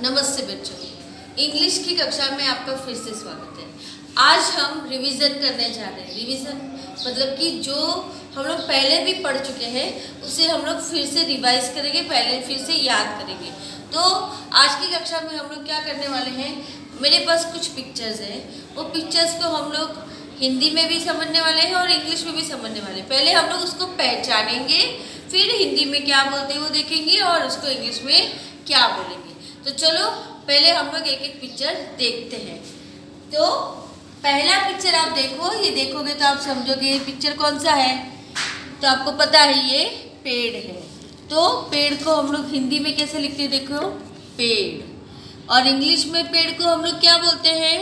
नमस्ते बच्चों, इंग्लिश की कक्षा में आपका फिर से स्वागत है। आज हम रिवीजन करने जा रहे हैं। रिवीजन मतलब कि जो हम लोग पहले भी पढ़ चुके हैं उसे हम लोग फिर से रिवाइज करेंगे, पहले फिर से याद करेंगे। तो आज की कक्षा में हम लोग क्या करने वाले हैं, मेरे पास कुछ पिक्चर्स हैं, वो पिक्चर्स को हम लोग हिंदी में भी समझने वाले हैं और इंग्लिश में भी समझने वाले हैं। पहले हम लोग उसको पहचानेंगे, फिर हिंदी में क्या बोलते हैं वो देखेंगे और उसको इंग्लिश में क्या बोलेंगे। तो चलो पहले हम लोग एक एक पिक्चर देखते हैं। तो पहला पिक्चर आप देखो, ये देखोगे तो आप समझोगे ये पिक्चर कौन सा है। तो आपको पता है ये पेड़ है। तो पेड़ को हम लोग हिंदी में कैसे लिखते हैं, देखो पेड़। और इंग्लिश में पेड़ को हम लोग क्या बोलते हैं,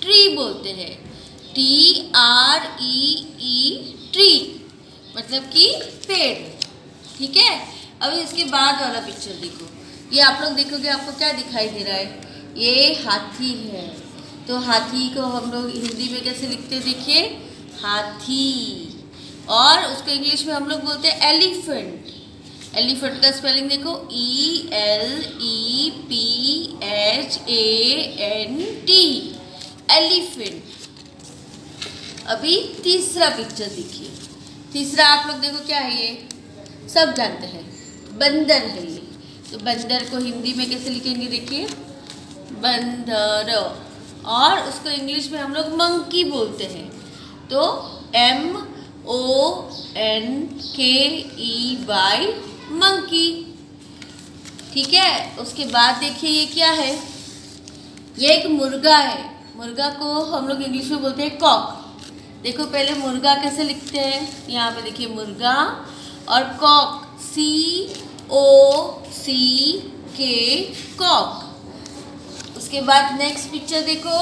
ट्री बोलते हैं। TREE ट्री मतलब कि पेड़, ठीक है। अभी इसके बाद वाला पिक्चर देखो, ये आप लोग देखोगे आपको क्या दिखाई दे रहा है, ये हाथी है। तो हाथी को हम लोग हिंदी में कैसे लिखते हैं, देखिए हाथी। और उसको इंग्लिश में हम लोग बोलते हैं एलिफेंट। एलिफेंट का स्पेलिंग देखो ELEPHANT, एलिफेंट। अभी तीसरा पिक्चर देखिए। तीसरा आप लोग देखो क्या है, ये सब जानते हैं, बंदर है ये। तो बंदर को हिंदी में कैसे लिखेंगे, देखिए बंदर। और उसको इंग्लिश में हम लोग मंकी बोलते हैं। तो MONKEY मंकी, ठीक है। उसके बाद देखिए ये क्या है, ये एक मुर्गा है। मुर्गा को हम लोग इंग्लिश में बोलते हैं कॉक। देखो पहले मुर्गा कैसे लिखते हैं, यहाँ पे देखिए मुर्गा और कॉक COCK कॉक। उसके बाद नेक्स्ट पिक्चर देखो,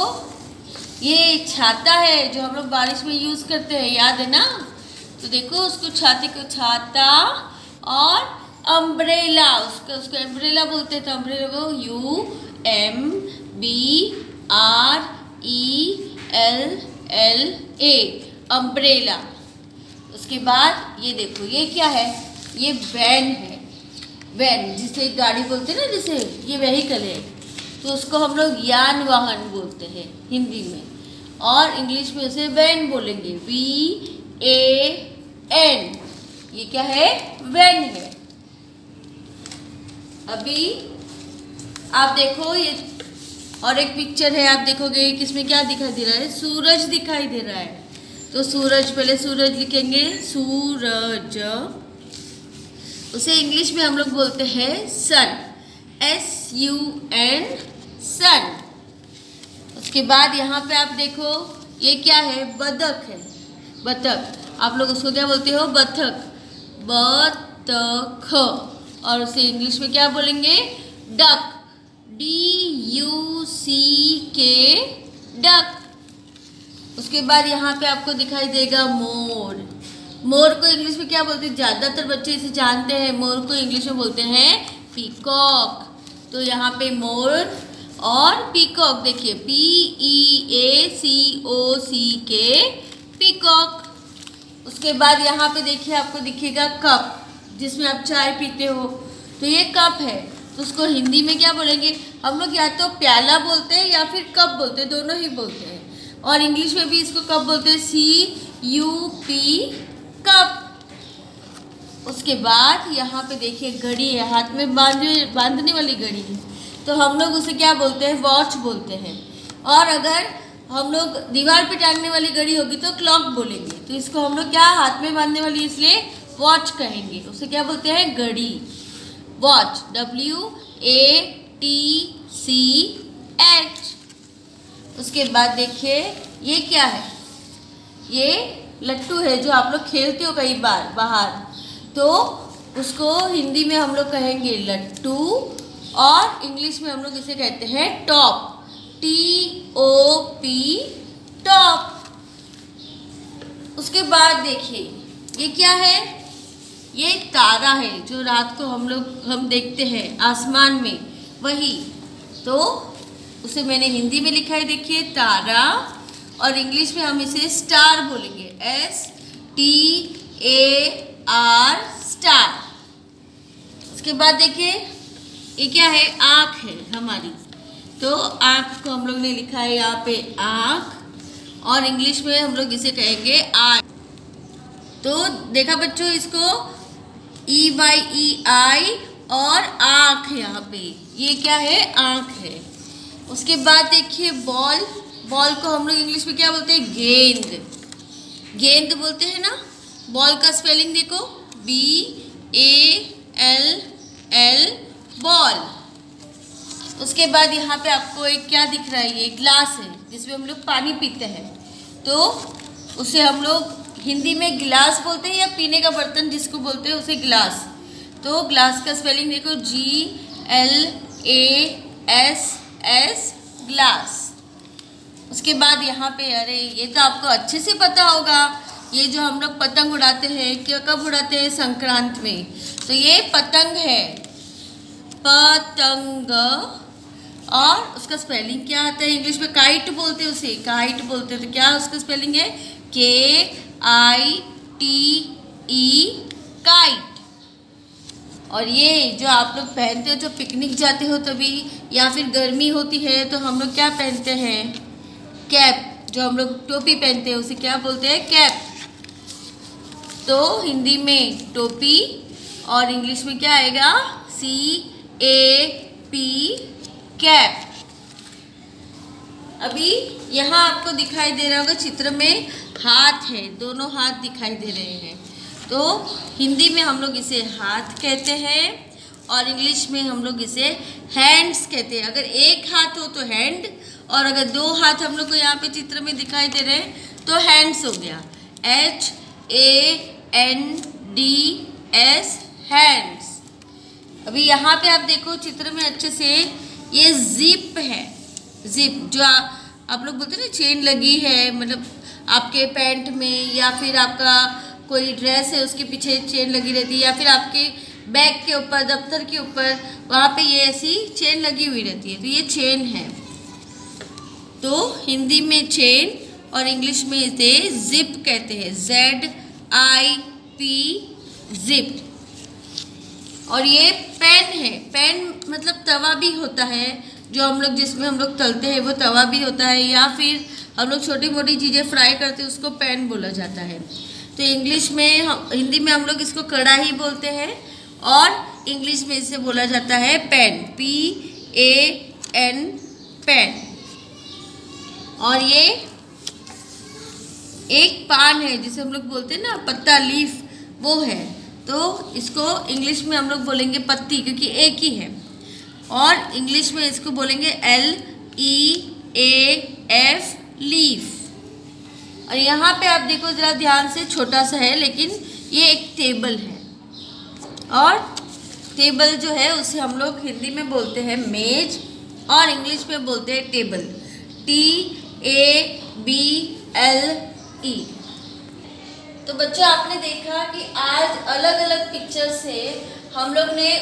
ये छाता है जो हम लोग बारिश में यूज़ करते हैं, याद है ना। तो देखो उसको छाते को छाता और अम्ब्रेला, उसको अम्ब्रेला बोलते हैं। तो अम्ब्रेला को UMBRELLA अम्ब्रेला। उसके बाद ये देखो ये क्या है, ये वैन है। वैन जिसे गाड़ी बोलते हैं ना, जैसे ये व्हीकल है, तो उसको हम लोग यान वाहन बोलते हैं हिंदी में, और इंग्लिश में उसे वैन बोलेंगे VAN। ये क्या है, वैन है। अभी आप देखो ये और एक पिक्चर है, आप देखोगे किसमें क्या दिखाई दे रहा है, सूरज दिखाई दे रहा है। तो सूरज, पहले सूरज लिखेंगे सूरज, उसे इंग्लिश में हम लोग बोलते हैं सन, SUN सन। उसके बाद यहाँ पे आप देखो ये क्या है, बतख है। बतख, आप लोग उसको क्या बोलते हो, बतख, बतख। और उसे इंग्लिश में क्या बोलेंगे, डक, DUCK डक। उसके बाद यहाँ पे आपको दिखाई देगा मोर। मोर को इंग्लिश में क्या बोलते हैं, ज़्यादातर बच्चे इसे जानते हैं, मोर को इंग्लिश में बोलते हैं पीकॉक। तो यहाँ पे मोर और पीकॉक देखिए PEACOCK पीकॉक। उसके बाद यहाँ पे देखिए आपको दिखेगा कप, जिसमें आप चाय पीते हो। तो ये कप है, तो उसको हिंदी में क्या बोलेंगे हम लोग, या तो प्याला बोलते हैं या फिर कप बोलते हैं, दोनों ही बोलते हैं। और इंग्लिश में भी इसको कप बोलते हैं CUP कप। उसके बाद यहाँ पे देखिए घड़ी है, हाथ में बांधने वाली घड़ी है, तो हम लोग उसे क्या बोलते हैं, वॉच बोलते हैं। और अगर हम लोग दीवार पे टांगने वाली घड़ी होगी तो क्लॉक बोलेंगे। तो इसको हम लोग क्या, हाथ में बांधने वाली, इसलिए वॉच कहेंगे। उसे क्या बोलते हैं, घड़ी, वॉच, WATCH। उसके बाद देखिए ये क्या है, ये लट्टू है जो आप लोग खेलते हो कई बार बाहर, तो उसको हिंदी में हम लोग कहेंगे लट्टू, और इंग्लिश में हम लोग इसे कहते हैं टॉप, TOP टॉप। उसके बाद देखिए ये क्या है, ये तारा है जो रात को हम देखते हैं आसमान में, वही। तो उसे मैंने हिंदी में लिखा है, देखिए तारा, और इंग्लिश में हम इसे स्टार बोलेंगे, STAR स्टार। उसके बाद देखिए ये क्या है? आँख है हमारी। तो आँख को हम लोग ने लिखा है यहाँ पे आँख, और इंग्लिश में हम लोग इसे कहेंगे आई। तो देखा बच्चों, इसको EYEI और आँख है यहाँ पे, ये क्या है? आँख है। उसके बाद देखिए बॉल। बॉल को हम लोग इंग्लिश में क्या बोलते हैं? गेंद। गेंद बोलते हैं ना। बॉल का स्पेलिंग देखो, BALL, बॉल। उसके बाद यहाँ पे आपको एक क्या दिख रहा है? ये ग्लास है जिसमें हम लोग पानी पीते हैं, तो उसे हम लोग हिंदी में गिलास बोलते हैं, या पीने का बर्तन जिसको बोलते हैं उसे गिलास। तो ग्लास का स्पेलिंग देखो, GLASS, ग्लास। उसके बाद यहाँ पे, अरे ये तो आपको अच्छे से पता होगा, ये जो हम लोग पतंग उड़ाते हैं, क्या कब उड़ाते हैं? संक्रांत में। तो ये पतंग है, पतंग। और उसका स्पेलिंग क्या आता है? इंग्लिश में काइट बोलते हैं, उसे काइट बोलते हैं। तो क्या उसका स्पेलिंग है? KITE, kite. और ये जो आप लोग पहनते हो, जो पिकनिक जाते हो तभी, या फिर गर्मी होती है तो हम लोग क्या पहनते हैं? कैप। जो हम लोग टोपी पहनते हैं उसे क्या बोलते हैं? कैप। तो हिंदी में टोपी, और इंग्लिश में क्या आएगा? CAP, cap. अभी यहाँ आपको दिखाई दे रहा होगा चित्र में हाथ है, दोनों हाथ दिखाई दे रहे हैं। तो हिंदी में हम लोग इसे हाथ कहते हैं, और इंग्लिश में हम लोग इसे हैंड्स कहते हैं। अगर एक हाथ हो तो हैंड, और अगर दो हाथ हम लोग को यहाँ पे चित्र में दिखाई दे रहे हैं तो हैंड्स हो गया, HANDS, हैंड्स। अभी यहाँ पे आप देखो चित्र में अच्छे से, ये जिप है। जिप जो आप लोग बोलते हैं ना, चेन लगी है, मतलब आपके पैंट में, या फिर आपका कोई ड्रेस है उसके पीछे चेन लगी रहती है, या फिर आपके बैग के ऊपर, दफ्तर के ऊपर, वहाँ पे ये ऐसी चेन लगी हुई रहती है। तो ये चेन है। तो हिंदी में चेन, और इंग्लिश में इसे जिप कहते हैं, ZIP, जिप। और ये पैन है। पैन मतलब तवा भी होता है, जो हम लोग जिसमें हम लोग तलते हैं वो तवा भी होता है, या फिर हम लोग छोटी मोटी चीज़ें फ्राई करते हैं उसको पैन बोला जाता है। तो इंग्लिश में हिंदी में हम लोग इसको कढ़ाई बोलते हैं, और इंग्लिश में इसे बोला जाता है पैन, PAN, पैन। और ये एक पान है जिसे हम लोग बोलते हैं ना, पत्ता, लीफ, वो है। तो इसको इंग्लिश में हम लोग बोलेंगे पत्ती, क्योंकि एक ही है। और इंग्लिश में इसको बोलेंगे LEAF, लीफ। और यहाँ पे आप देखो ज़रा ध्यान से, छोटा सा है लेकिन ये एक टेबल है, और टेबल जो है उसे हम लोग हिंदी में बोलते हैं मेज, और इंग्लिश में बोलते हैं टेबल, TABLE। तो बच्चों आपने देखा कि आज अलग अलग पिक्चर से हम लोग ने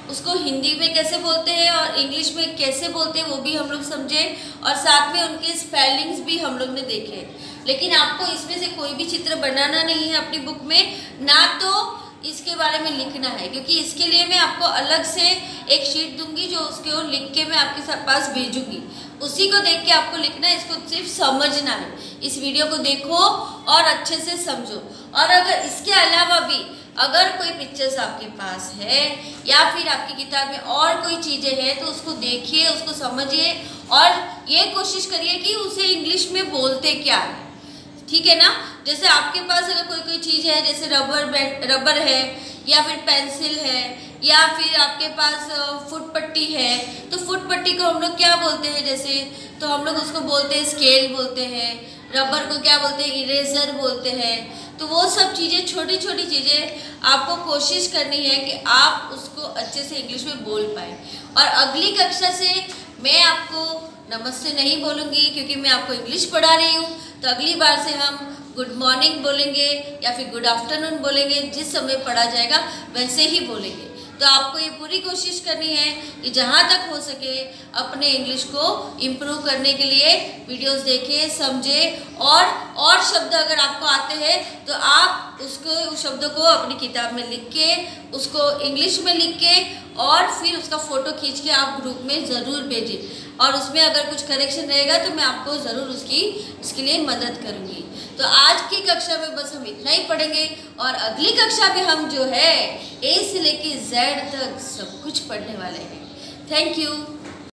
उसको हिंदी में कैसे बोलते हैं और इंग्लिश में कैसे बोलते हैं वो भी हम लोग समझे, और साथ में उनके स्पेलिंग्स भी हम लोग ने देखे। लेकिन आपको इसमें से कोई भी चित्र बनाना नहीं है अपनी बुक में, ना तो इसके बारे में लिखना है, क्योंकि इसके लिए मैं आपको अलग से एक शीट दूंगी जो उसको लिख के मैं आपके पास भेजूंगी। उसी को देख के आपको लिखना है, इसको सिर्फ समझना है। इस वीडियो को देखो और अच्छे से समझो। और अगर इसके अलावा भी अगर कोई पिक्चर्स आपके पास है या फिर आपकी किताब में और कोई चीज़ें हैं तो उसको देखिए, उसको समझिए, और ये कोशिश करिए कि उसे इंग्लिश में बोलते क्या है। ठीक है ना। जैसे आपके पास अगर कोई चीज़ है, जैसे रबर है, या फिर पेंसिल है, या फिर आपके पास फुट पट्टी है, तो फुट पट्टी को हम लोग क्या बोलते हैं, जैसे तो हम लोग उसको बोलते हैं स्केल बोलते हैं। रबर को क्या बोलते हैं, इरेजर बोलते हैं। तो वो सब चीज़ें, छोटी छोटी चीज़ें आपको कोशिश करनी है कि आप उसको अच्छे से इंग्लिश में बोल पाए। और अगली कक्षा से मैं आपको नमस्ते नहीं बोलूँगी, क्योंकि मैं आपको इंग्लिश पढ़ा रही हूँ। तो अगली बार से हम गुड मॉर्निंग बोलेंगे या फिर गुड आफ्टरनून बोलेंगे, जिस समय पढ़ा जाएगा वैसे ही बोलेंगे। तो आपको ये पूरी कोशिश करनी है कि जहाँ तक हो सके अपने इंग्लिश को इम्प्रूव करने के लिए वीडियोस देखें, समझें, और शब्द अगर आपको आते हैं तो आप उस शब्द को अपनी किताब में लिख के, उसको इंग्लिश में लिख के और फिर उसका फ़ोटो खींच के आप ग्रुप में ज़रूर भेजें, और उसमें अगर कुछ करेक्शन रहेगा तो मैं आपको ज़रूर उसके लिए मदद करूँगी। तो आज की कक्षा में बस हम इतना ही पढ़ेंगे, और अगली कक्षा में हम जो है A से लेके Z तक सब कुछ पढ़ने वाले हैं। Thank you.